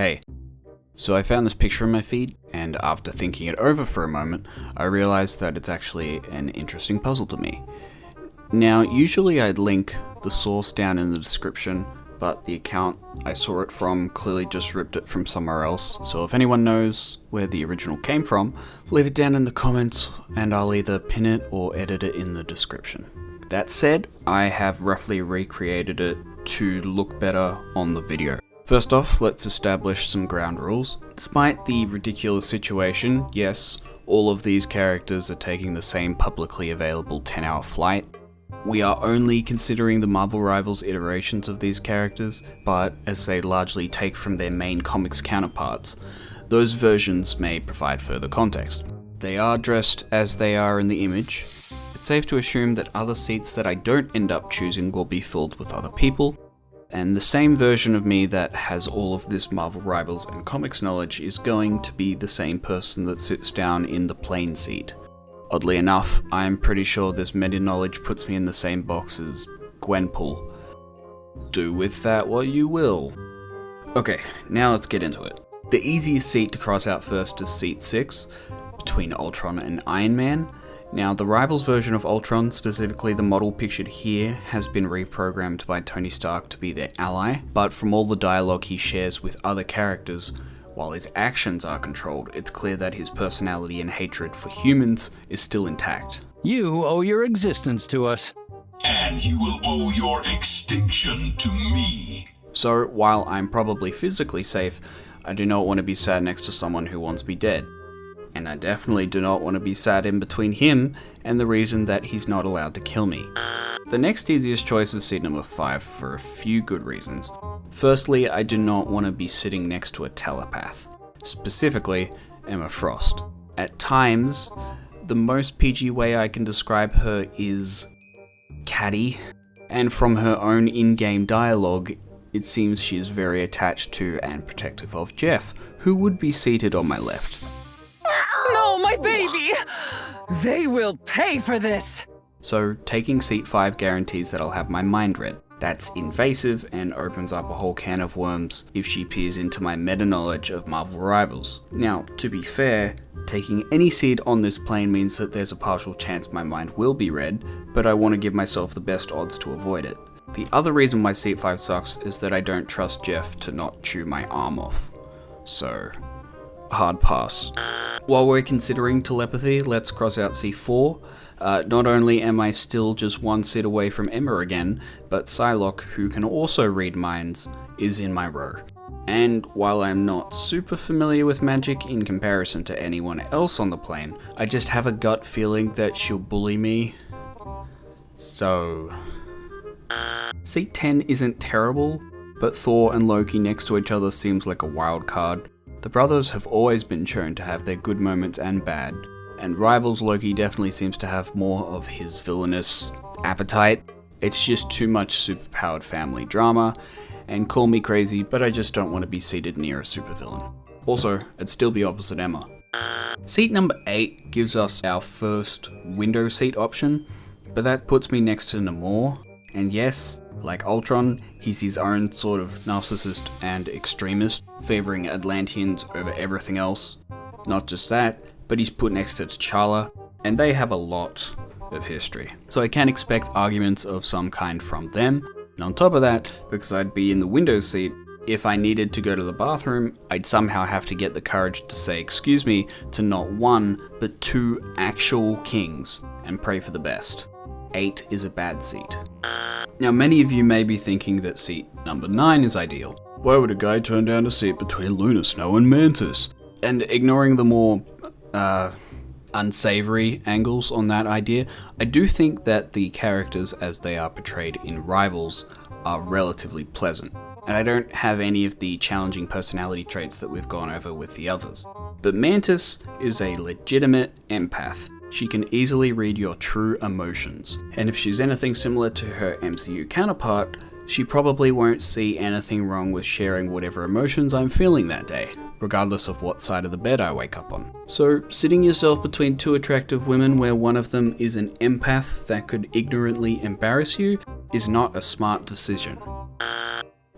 Hey, so I found this picture in my feed, and after thinking it over for a moment, I realized that it's actually an interesting puzzle to me. Now, usually I'd link the source down in the description, but the account I saw it from clearly just ripped it from somewhere else, so if anyone knows where the original came from, leave it down in the comments and I'll either pin it or edit it in the description. That said, I have roughly recreated it to look better on the video. First off, let's establish some ground rules. Despite the ridiculous situation, yes, all of these characters are taking the same publicly available 10-hour flight. We are only considering the Marvel Rivals iterations of these characters, but as they largely take from their main comics counterparts, those versions may provide further context. They are dressed as they are in the image. It's safe to assume that other seats that I don't end up choosing will be filled with other people, and the same version of me that has all of this Marvel Rivals and comics knowledge is going to be the same person that sits down in the plane seat. Oddly enough, I am pretty sure this meta-knowledge puts me in the same box as Gwenpool. Do with that what you will. Okay, now let's get into it. The easiest seat to cross out first is seat 6, between Ultron and Iron Man. Now, the Rivals version of Ultron, specifically the model pictured here, has been reprogrammed by Tony Stark to be their ally, but from all the dialogue he shares with other characters, while his actions are controlled, it's clear that his personality and hatred for humans is still intact. You owe your existence to us. And you will owe your extinction to me. So, while I'm probably physically safe, I do not want to be sat next to someone who wants me dead. And I definitely do not want to be sat in between him and the reason that he's not allowed to kill me. The next easiest choice is seat number 5 for a few good reasons. Firstly, I do not want to be sitting next to a telepath, specifically Emma Frost. At times, the most PG way I can describe her is catty, and from her own in-game dialogue, it seems she is very attached to and protective of Jeff, who would be seated on my left. No, my baby! They will pay for this! So, taking seat 5 guarantees that I'll have my mind read. That's invasive and opens up a whole can of worms if she peers into my meta-knowledge of Marvel Rivals. Now, to be fair, taking any seat on this plane means that there's a partial chance my mind will be read, but I want to give myself the best odds to avoid it. The other reason why seat 5 sucks is that I don't trust Jeff to not chew my arm off. So, hard pass. While we're considering telepathy, let's cross out C4. Not only am I still just one seat away from Emma again, but Psylocke, who can also read minds, is in my row. And while I'm not super familiar with magic in comparison to anyone else on the plane, I just have a gut feeling that she'll bully me. So, seat 10 isn't terrible, but Thor and Loki next to each other seems like a wild card. The brothers have always been shown to have their good moments and bad, and Rivals Loki definitely seems to have more of his villainous appetite. It's just too much superpowered family drama, and call me crazy, but I just don't want to be seated near a supervillain. Also, I'd still be opposite Emma. Seat number 8 gives us our first window seat option, but that puts me next to Namor, and yes, like Ultron, he's his own sort of narcissist and extremist, favoring Atlanteans over everything else. Not just that, but he's put next to T'Challa, and they have a lot of history. So I can expect arguments of some kind from them. And on top of that, because I'd be in the window seat, if I needed to go to the bathroom, I'd somehow have to get the courage to say excuse me to not one, but 2 actual kings, and pray for the best. 8 is a bad seat. Now, many of you may be thinking that seat number 9 is ideal. Why would a guy turn down a seat between Luna Snow and Mantis? And ignoring the more unsavory angles on that idea, I do think that the characters as they are portrayed in Rivals are relatively pleasant, and I don't have any of the challenging personality traits that we've gone over with the others. But Mantis is a legitimate empath. She can easily read your true emotions, and if she's anything similar to her MCU counterpart, she probably won't see anything wrong with sharing whatever emotions I'm feeling that day, regardless of what side of the bed I wake up on. So, sitting yourself between 2 attractive women where one of them is an empath that could ignorantly embarrass you is not a smart decision.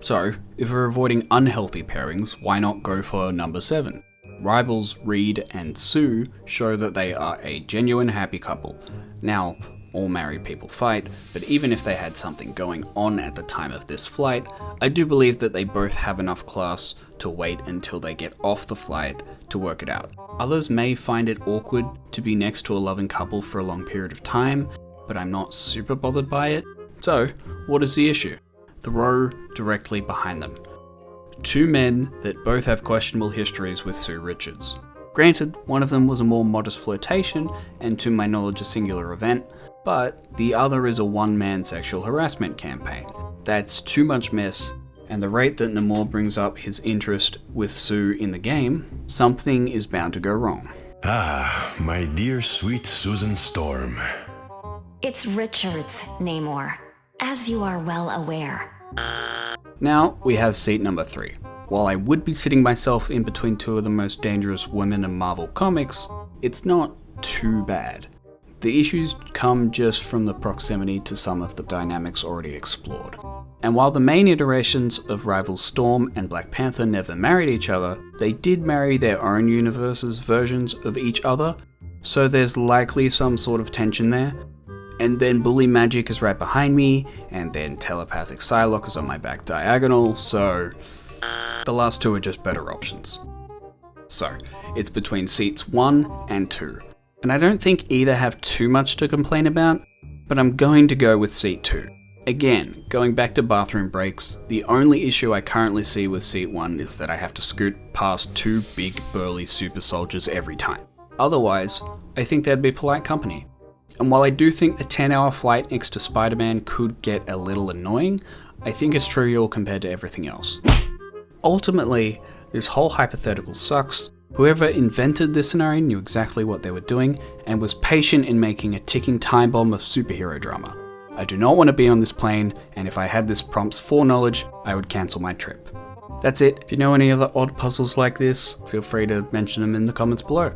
So, if we're avoiding unhealthy pairings, why not go for number 7? Rivals Reed and Sue show that they are a genuine happy couple. Now, all married people fight, but even if they had something going on at the time of this flight, I do believe that they both have enough class to wait until they get off the flight to work it out. Others may find it awkward to be next to a loving couple for a long period of time, but I'm not super bothered by it. So, what is the issue? The row directly behind them. 2 men that both have questionable histories with Sue Richards. Granted, one of them was a more modest flirtation, and to my knowledge a singular event, but the other is a one-man sexual harassment campaign. That's too much mess, and the rate that Namor brings up his interest with Sue in the game, something is bound to go wrong. Ah, my dear sweet Susan Storm. It's Richards, Namor, as you are well aware. Now, we have seat number 3. While I would be sitting myself in between 2 of the most dangerous women in Marvel Comics, it's not too bad. The issues come just from the proximity to some of the dynamics already explored. And while the main iterations of Rivals Storm and Black Panther never married each other, they did marry their own universes' versions of each other, so there's likely some sort of tension there. And then Bully Magic is right behind me, and then Telepathic Psylocke is on my back diagonal, so the last 2 are just better options. So, it's between seats 1 and 2. And I don't think either have too much to complain about, but I'm going to go with seat 2. Again, going back to bathroom breaks, the only issue I currently see with seat 1 is that I have to scoot past 2 big burly super soldiers every time. Otherwise, I think they'd be polite company. And while I do think a 10-hour flight next to Spider-Man could get a little annoying, I think it's trivial compared to everything else. Ultimately, this whole hypothetical sucks. Whoever invented this scenario knew exactly what they were doing and was patient in making a ticking time bomb of superhero drama. I do not want to be on this plane, and if I had this prompt's foreknowledge, I would cancel my trip. That's it. If you know any other odd puzzles like this, feel free to mention them in the comments below.